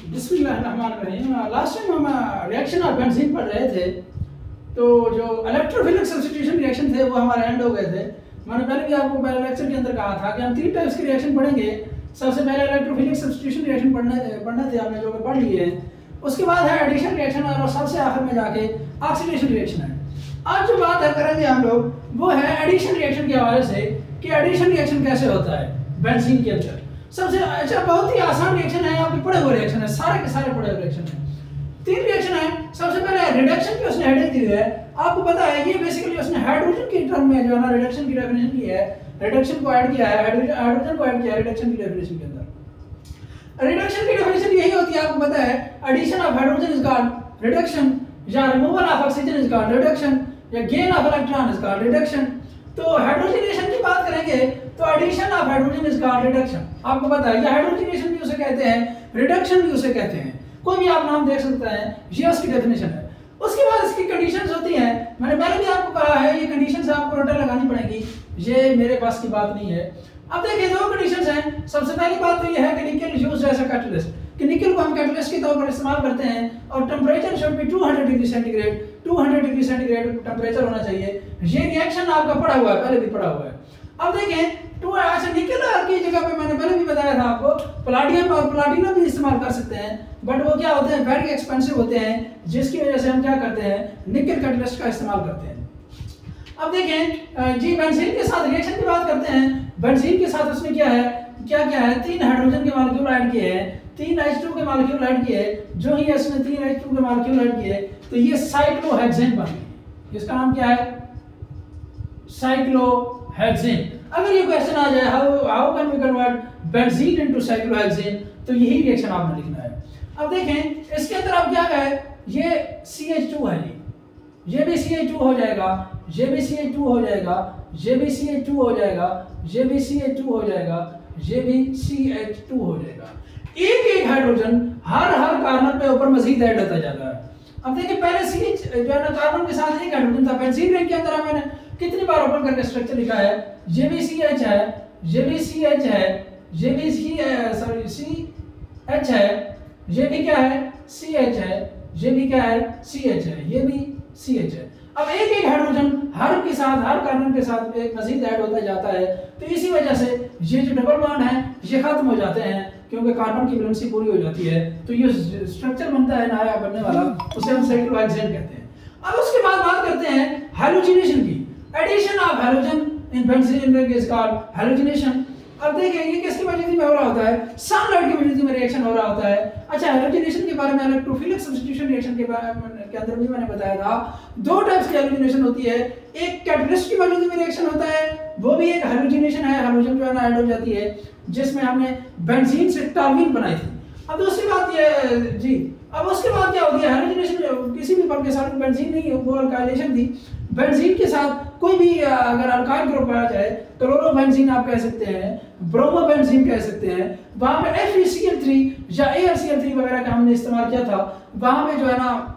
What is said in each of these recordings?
बिस्मिल्लाहिर्रहमानिर्रहीम। Last time हम reaction of benzene पढ़ रहे थे, तो जो इलेक्ट्रोफिलिक सब्स्टिट्यूशन रिएक्शन थे वो हमारे एंड हो गए थे। मैंने पहले भी आपको पहले लेक्चर के अंदर कहा था कि हम 3 टाइप्स के रिएक्शन पढ़ेंगे। सबसे पहले इलेक्ट्रोफिलिक सब्स्टिट्यूशन रिएक्शन पढ़ने थे आपने, जो कि पढ़ लिए हैं। उसके बाद है एडिशन रिएक्शन और सबसे आखिर में जाके ऑक्सीडेशन रिएक्शन है। आज जो बात है करेंगे हम लोग वो है एडिशन रिएक्शन के हवाले से कि एडिशन रिएक्शन कैसे होता है बेंजीन के अंदर। सबसे अच्छा बहुत ही आसान रिएक्शन है, आपके पढ़े हुए रिएक्शन है, सारे के सारे पढ़े हुए रिएक्शन है। 3 रिएक्शन है। सबसे पहले रिडक्शन की उसने हेडिंग दी है, आपको पता है ये बेसिकली उसने हाइड्रोजन की टर्म में जो है ना रिडक्शन की डेफिनेशन की है, रिडक्शन को ऐड किया है, हाइड्रोजन को ऐड किया है रिडक्शन की डेफिनेशन के अंदर। रिडक्शन की डेफिनेशन यही होती है, आपको पता है addition of hydrogen is called reduction, या removal of oxygen is called reduction, या gain of electron is called reduction. तो हाइड्रोजनेशन की बात करेंगे तो addition of hydrogen is called reduction. आपको पता है ये हाइड्रोजनेशन भी उसे कहते हैं, रिडक्शन भी उसे कहते हैं, कोई भी आप नाम देख सकते हैं, ये उसकी डेफिनेशन है। उसके बाद इसकी कंडीशंस होती हैं, मैंने पहले भी आपको कहा है ये कंडीशंस आपको रटा लगानी पड़ेगी, ये मेरे पास की बात नहीं है। अब देखिए 2 कंडीशंस हैं। सबसे पहली बात तो ये है कि निकल यूज्ड एज अ कैटलिस्ट, कि निकल को हम कैटलिस्ट के तौर पर इस्तेमाल करते हैं और temperature should be 200 degree centigrade, 200 degree centigrade temperature होना चाहिए। ये रिएक्शन आपका पढ़ा हुआ है, पहले भी पढ़ा हुआ है। अब देखें अच्छा निकल की जगह पे मैंने पहले भी बताया था आपको पलाडियम और प्लाटिनम भी इस्तेमाल कर सकते हैं, बट वो क्या होते हैं वेरी एक्सपेंसिव होते हैं, जिसकी वजह से हम क्या करते हैं निकल कैटलिस्ट का इस्तेमाल करते हैं। अब देखें जी बेंजीन के साथ रिएक्शन की बात करते हैं। बेंजीन के साथ उसने क्या किया है 3 हाइड्रोजन के मॉलिक्यूल ऐड किए हैं, 3 H2 के मॉलिक्यूल ऐड किए। जो ही इसने 3 H2 के मॉलिक्यूल ऐड किए तो ये साइक्लोहेक्सेन बन गई। इसका नाम क्या है साइक्लोहेक्सेन। अगर ये क्वेश्चन आ जाए how can we convert benzene into cyclohexane, तो यही रिएक्शन आपने लिखना है। अब देखें इसके अंदर आप क्या है ये CH2 है, ये भी CH2 हो जाएगा, ये भी CH2 हो जाएगा, ये भी CH2 हो जाएगा, ये भी CH2 हो जाएगा, ये भी CH2 हो जाएगा। एक हाइड्रोजन हर कार्बन पे ऊपर मजीद ऐड होता जाता है। अब देखिए पहले CH जो है ना कार्बन के साथ एक हाइड्रोजन था, बेंजीन रिंग के अंदर मैंने कितनी बार ओपन करके स्ट्रक्चर लिखा है, ये भी CH है, ये भी CH है, ये भी CH है, ये भी क्या है CH है, ये भी क्या है CH है, ये भी CH है। अब एक हाइड्रोजन हर कार्बन के साथ एक मजीद ऐड होता जाता है, तो इसी वजह से ये जो डबल बॉन्ड है ये खत्म हो जाते हैं, क्योंकि कार्बन की वैलेंसी पूरी हो जाती है। तो ये स्ट्रक्चर बनता है नया बनने वाला, उसे हम साइक्लोहेक्सेन कहते हैं। अब उसके बाद बात करते हैं हैलोजिनेशन की। Addition of halogen in benzene ring is called halogenation. अब देखिए ये किसकी मौजूदगी में हो रहा होता है, सनलाइट की मौजूदगी में रिएक्शन हो रहा होता है। अच्छा हैलोजिनेशन के बारे में इलेक्ट्रोफिलिक सब्स्टिट्यूशन रिएक्शन के अंदर भी मैंने बताया था 2 टाइप्स की हैलोजिनेशन होती है। एक कैटलिस्ट की मौजूदगी में रिएक्शन होता है, वो भी एक हैलोजिनेशन है, हैलोजन जो है ना ऐड हो जाती है, जिसमें हमने बेंजीन से टॉल्यूइन बनाई थी। अब दूसरी बात ये जी, अब उसके बाद क्या होती है हैलोजिनेशन किसी भी पल के साथ बेंजीन नहीं है, वो अल्काइलेशन थी। बेंजीन के साथ कोई भी अगर अल्काइल ग्रुप पाया जाए, क्लोरोबेंजीन आप कह सकते हैं, ब्रोमोबेंजीन कह सकते हैं, वहां पे FeCl3 या AlCl3 वगैरह का हमने इस्तेमाल किया था, वहां पे जो है ना।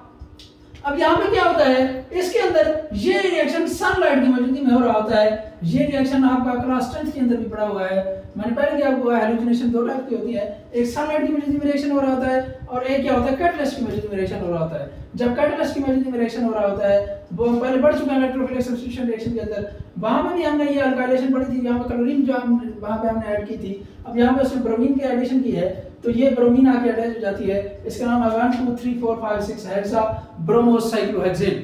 अब यहाँ पे क्या होता है इसके अंदर ये रिएक्शन सनलाइट की मौजूदगी में हो रहा होता है। ये रिएक्शन आपका क्लास 10th के अंदर भी पढ़ा हुआ है, मैंने पहले भी आपको हैलोजिनेशन 2 टाइप की होती है, एक सनलाइट की मौजूदगी में रिएक्शन हो रहा होता है और एक क्या होता है कैटलिस्ट की मौजूदगी में रिएक्शन हो रहा होता है। जब कैटलिस्ट की मौजूदगी में रिएक्शन हो रहा होता है वो हम पहले बढ़ चुके हैं इलेक्ट्रोफिलिक सब्स्टिट्यूशन रिएक्शन के अंदर, वहां पे भी हमने ये अल्काइलेशन पढ़ी थी, यहाँ पे क्लोरीन जो वहां पे हमने ऐड की थी। अब यहाँ पे उसने ब्रोमीन की एडिशन की है, तो ये ब्रोमीन आके अटैच हो जाती है, इसका नाम है 1 2 3 4 5 6 हेक्सा ब्रोमोसाइक्लोहेक्सेन।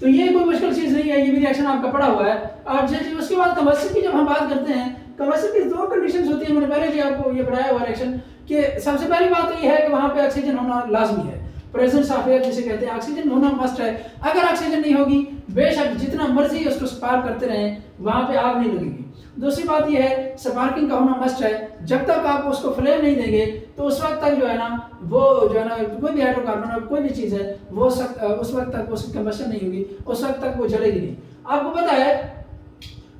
तो ये कोई मुश्किल चीज नहीं है, ये भी रिएक्शन आपका पढ़ा हुआ है। और जी उसके बाद कंबशन की जब हम बात करते हैं, कंबशन की 2 कंडीशंस होती है, मैंने पहले भी आपको ये पढ़ाया हुआ रिएक्शन कि सबसे पहली बात तो ये है कि वहां पे ऑक्सीजन होना लाजमी है, प्रेजेंस ऑफ एयर जिसे कहते हैं, ऑक्सीजन होना मस्ट है। अगर ऑक्सीजन नहीं होगी बेशक जितना मर्जी उसको स्पार्क करते रहें वहां पे आग नहीं लगेगी। दूसरी बात यह है स्पार्किंग का होना मस्ट है, जब तक आप उसको फ्लेम नहीं देंगे तो उस वक्त तक जो है ना वो जो है ना कोई भी हाइड्रोकार्बन और कोई भी चीज़ है वो उस वक्त तक उसकी कंबशन नहीं होगी, उस वक्त तक वो जलेगी नहीं। आपको पता है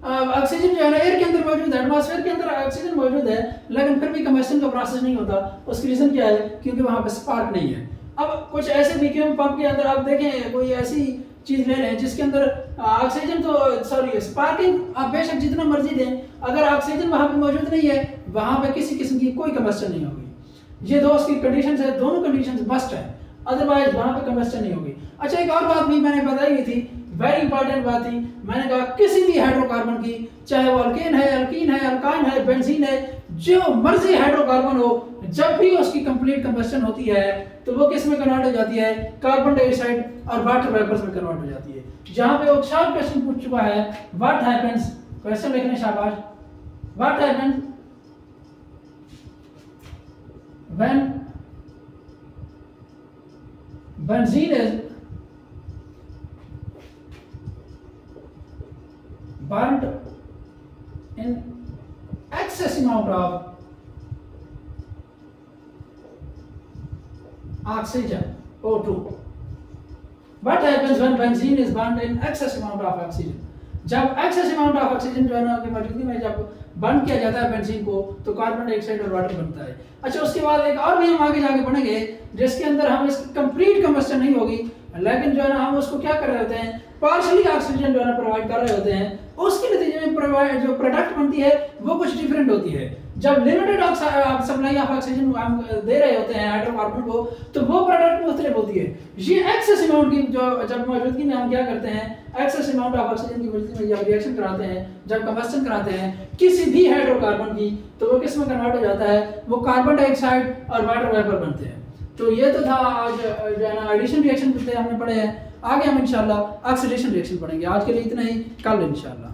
ऑक्सीजन जो है ना एयर के अंदर मौजूद है, एटमॉस्फेयर के अंदर ऑक्सीजन मौजूद है, लेकिन फिर भी कंबशन का प्रोसेस नहीं होता। उसकी रीजन क्या है, क्योंकि वहां पे स्पार्क नहीं है। अब कुछ ऐसे वैक्यूम पंप के अंदर आप देखें कोई ऐसी चीज ले लें जिसके अंदर ऑक्सीजन तो सॉरी स्पार्किंग आप बेशक जितना मर्जी दें, अगर ऑक्सीजन वहां पे मौजूद नहीं है वहां पे किसी किस्म की कोई कंबशन नहीं होगी। ये दो उसकी कंडीशन है, दोनों कंडीशन मस्ट है, अदरवाइज वहां पे कंबस्टन नहीं होगी। अच्छा एक और बात भी मैंने बताई थी, वेरी इंपॉर्टेंट बात थी, मैंने कहा किसी भी हाइड्रोकार्बन की, चाहे वो अल्केन है, अल्कीन है, अल्काइन है, बेंजीन है, जो मर्जी हाइड्रोकार्बन हो, जब भी उसकी कंप्लीट कंबस्टन होती है तो वो किस में कन्वर्ट हो जाती है, कार्बन डाइऑक्साइड और वाटर वेपर्स में कन्वर्ट हो जाती है। जहां पे वो शार्प क्वेश्चन पूछ चुका है, व्हाट हैपेंस, क्वेश्चन लिखने शाबाश, what happens when benzene is burnt in excess amount of oxygen O2. What happens when benzene is burnt in excess amount of oxygen? जब एक्सेस अमाउंट ऑफ ऑक्सीजन जो है ना की मौजूदगी में जब बर्न किया जाता है बेंजीन को तो कार्बन डाइऑक्साइड और वाटर बनता है। अच्छा उसके बाद एक और भी हम आगे जाके पढ़ेंगे जिसके अंदर हम इसकी कंप्लीट कंबस्टन नहीं होगी, लेकिन जो है ना हम उसको क्या कर रहे होते हैं, पार्शियली ऑक्सीजन जो है ना प्रोवाइड कर रहे होते हैं, उसके नतीजे में जो प्रोडक्ट बनती है वो कुछ डिफरेंट होती है। जब लिमिटेड सप्लाई ऑफ ऑक्सीजन हम दे रहे होते हैं हाइड्रोकार्बन को तो वो प्रोडक्ट मुख्तलिफ होती है। ये एक्सेस अमाउंट की जो जब मौजूदगी में हम क्या करते हैं, एक्सेस अमाउंट ऑफ ऑक्सीजन की मौजूदगी में जब रिएक्शन कराते हैं, जब कंबस्टन कराते हैं किसी भी हाइड्रोकार्बन की, तो वो किस में कन्वर्ट हो जाता है, वो कार्बन डाइऑक्साइड और वाटर वेपर बनते हैं। तो ये तो था आज जो है ना एडिशन रिएक्शन हमने पढ़े हैं। आगे हम इंशाल्लाह ऑक्सीडेशन रिएक्शन पढ़ेंगे। आज के लिए इतना ही, कल इंशाल्लाह।